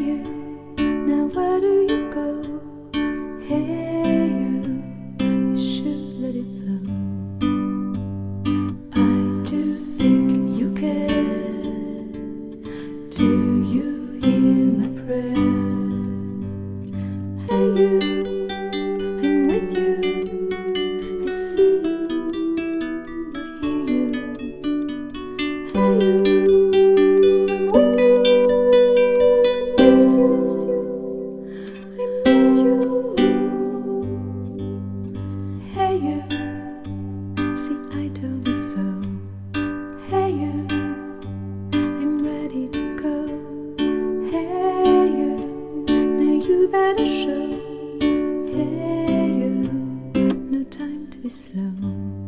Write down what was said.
you, now where do you go? Hey you should let it flow. I do think you care. Do you hear my prayer? Hey you, I'm with you. I see you, I hear you. Hey you, I'm with you. I miss you, I miss you. Hey you, see I told you so. Hey you, I'm ready to go. Hey you, now you better show. Hey you, no time to be slow.